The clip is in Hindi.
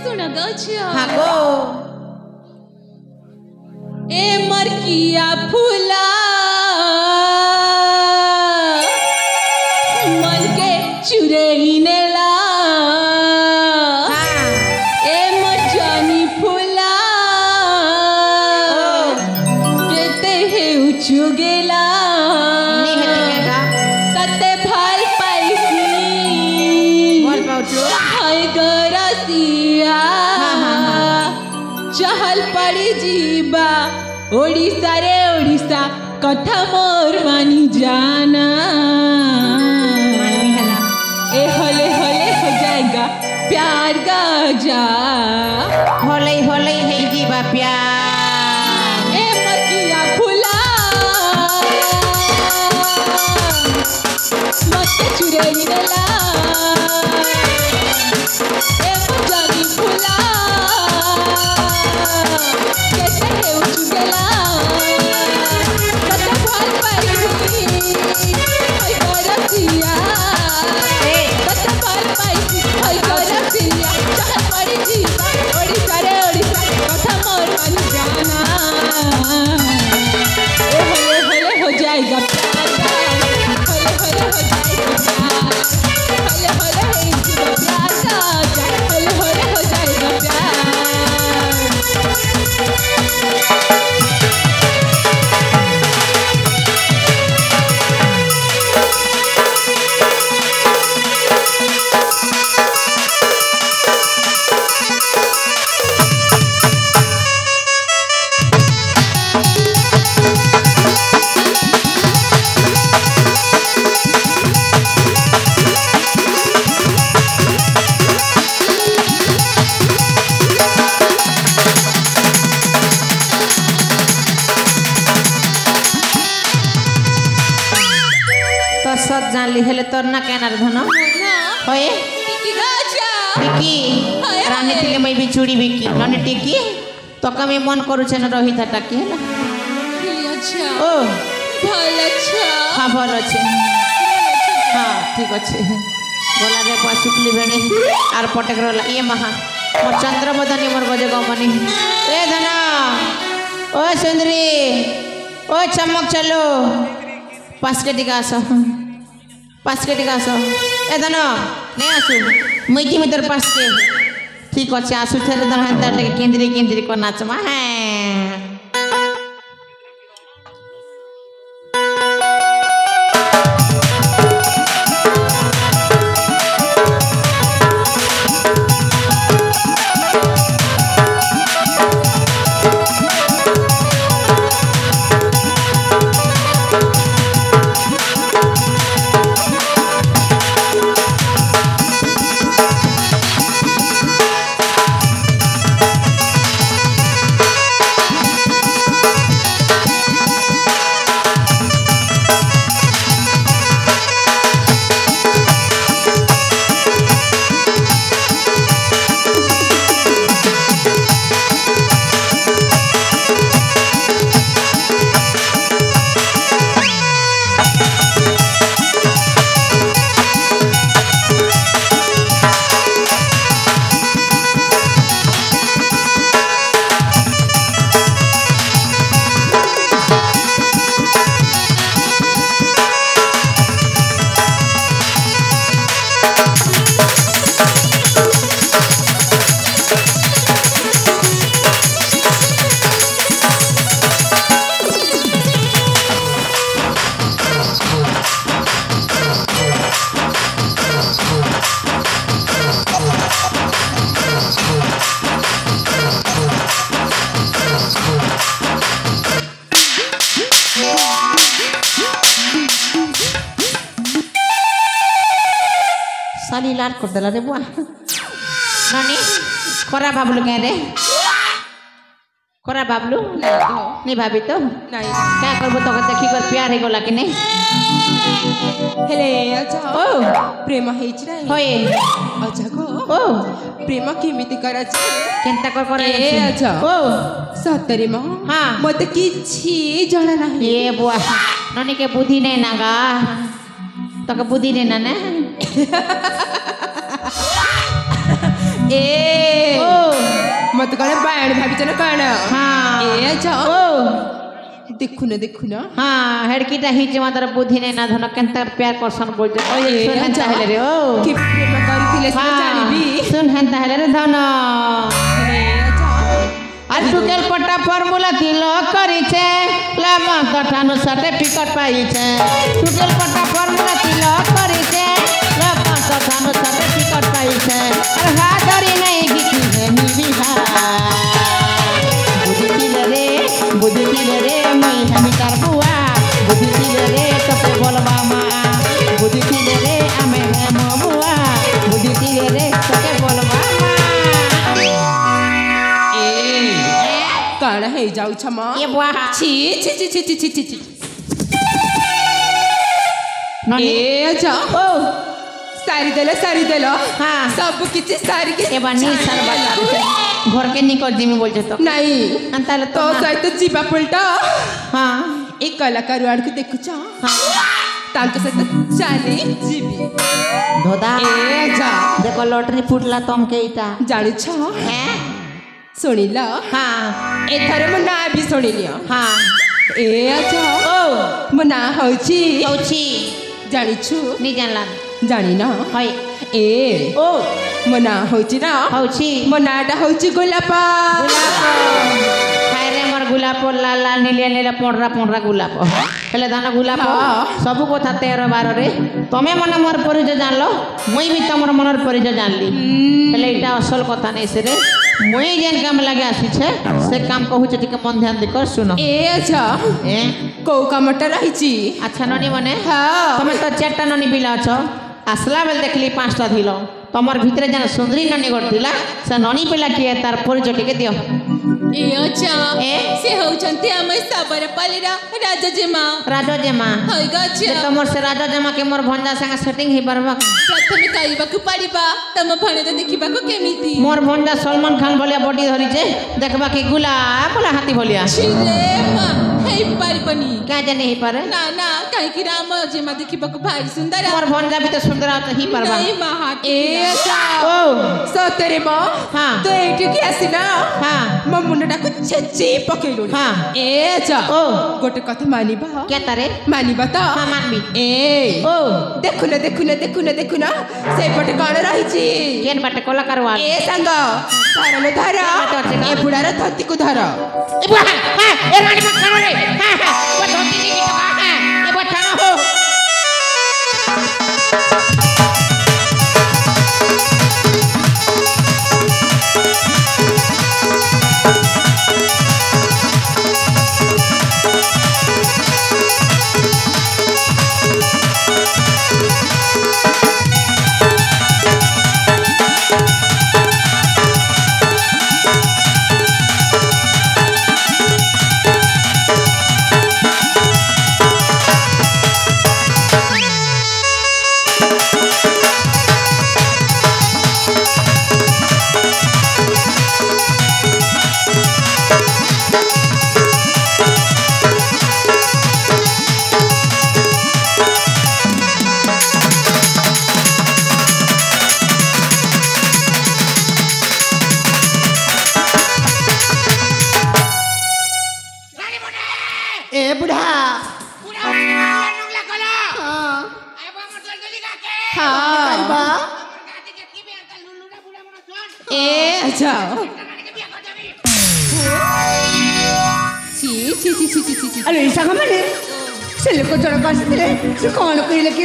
सुन गछिया हाँ गो ए मरकिया फूला मन के चुरई नेला ए मचानी फूला केते हे उचुगेला तते फल पाइसी बोल पाउछु हाय गरसिया चहल पड़ी जीवा ओडिसा रे ओडिसा कथा मोर मानी जाना ए होले होले हो जाएगा प्यार गाजा होले होले है जीवा प्यार ए मरकिया फूला मत चुरई नेला ए मजानी फूला कैसे है उचुगेला कते फल पाइसी हाय गरसिया कते फल पाइसी हाय गरसिया चहल पड़ी जीवा ओडिसा रे ओडिसा कथा मोर मानी जाना ए होले होले हो जाएगा प्यार होले होले हो जाएगा प्यार होले होले है जीवा प्यार का होले होले हो जाएगा प्यार तो सब जान ली हेले तोर ना कहना रे धन होए टिकी गाजा टिकी रानी तिले मैं भी चूड़ी बिकी नने टिकी तो कमे मन करू छे न रही था टाकी हैला अच्छा ओ भल अच्छा हाँ भल अच्छे हाँ ठीक अच्छे बोला रे पुआ शुक्ली भेणी आर पटेक रोला ये महा मोर चंद्रबदनी मोर गजे गमनी ए धना ओ सुंदरी ओ चमक चलो पास के टिका आस ए धना नहीं आसु मुई की तोर पास के ठीक अच्छे आसु थे धन हेता केंद्री केंद्री को नाचमा है साली लाल कर देला रे बुआ नानी खरा बाबलू कह रे खरा बाबलू नहीं भाभी तो नहीं क्या करबो तो देखी कर प्यार हे गोला कि नहीं हेले अच्छा ओ प्रेम हेच रे होए अच्छा को ओ प्रेम केमिति कराछि केनता कर करे ए अच्छा ओ सतरे म हां मते किछि जणा नाही ए बुआ ननी के बुद्धि नहीं नागा तो के बुद्धि नहीं ना ए ओ मत कण बाण भाभी चल कण हाँ ए जा ओ देखु न हाँ हेडकीटा हिच मात्र बुद्धि नहीं ना धन केंता प्यार करसन बोल जे ओ सुन हेंता हेले रे ओ कि प्रेम करिथिले से जानिबी सुन हेंता हेले रे धन आज टुकेल पट्टा फॉर्मूला तिलक करी छे लामा तठानु सर्टिफिकेट पाई छे टुकेल पट्टा फॉर्मूला तिलक करी छे लामा तठानु सर्टिफिकेट पाई छे अरे हादरी नहीं गिकी है निविहा बुद्धि दिले रे मैं हमी तार बुआ बुद्धि दिले रे तोके बोलबा मा बुद्धि दिले रे आमे हे बुआ बुद्धि दिले रे तोके बोलबा मा ए कण हे जाउ छमा ये बुआ छी छी छी छी छी छी छी ननी ए जा ओ सारी देलो हाँ सब किछि सारी के ए बानी सरबा घर के निकल जिमी बोल जे तो नहीं अंताले तो सहित जीवा पलटा हाँ एक कलाकार वाड़ के देखु छ हाँ तांको सहित चाली जीवी धोदा ए जा देखो लॉटरी फुटला तुम के इटा जानि छ हैं सुनिला हाँ एथरे म ना भी सुनिलियो हाँ ए जा ओ म ना होछि औची जानि छु नी जानला जानि न हय ए ओ म ना होछि ना औची म नाडा होछि गोलाप गुलाब खाए रे मोर गुलाब लाल लाल नीले नीले पोंडरा पोंडरा गुलाब हेले दाना गुलाब हाँ। सब कथा 13 12 रे तमे मने मोर परिचय जानलो मुई भी तमर मनर परिचय जानली हेले इटा असल कथा नै से रे मुई जेन काम लगे आसी छे से काम कहू छ टिके मन ध्यान दे कर सुनो ए अच्छा ए को कामटा रहिछि अच्छा ननी मने हाँ तमे तो 4टा ननी बिला छ आसला बेल देखली 5टा धिलो तमर भितरे जन सुंदरी ननी गठिला से ननी पिला किए तार परिचय टिके दियो ए अच्छा ए से होचंती हम साबर पालिरा राजा जेमा होय गछ तमर से राजा जमा के मोर भंजा संग सेटिंग ही परबा प्रथमे काइबाकु पड़िबा तम भणे तो देखिबाकु केमिति मोर भंजा सलमान खान भलिया बॉडी धरी छे देखबा के गुलाब बोला हाथी भलिया छिले हे पारिबनी क्या जाने ही पारे ना ना काहे कि राम जेमा देखिबाकु भाई सुंदर मोर भंजा भी तो सुंदर आत ही परबा नहीं महात ए अच्छा ओ सतरे म हाँ तो एठी के आसिना हाँ म मुंडटाकु छेची पकेलु हाँ ए अच्छा ओ गोटे कथा मानिबा क्या तारे मानिबा त हाँ मानबी ए ओ देखुन से पटे कण रहिछि केन बाटे कलाकार वाल ए संग धरलो धर ए बुढ़ार धरती को धर ए बुआ हां ए रानी मत करो रे हां हां वो धोती नहीं की तो हां ये बठाना हो ए बुढ़ा हां ए अच्छा छी छी छी छी छी अरे ऐसा कमाने से लोग जरा पास से कौन कोई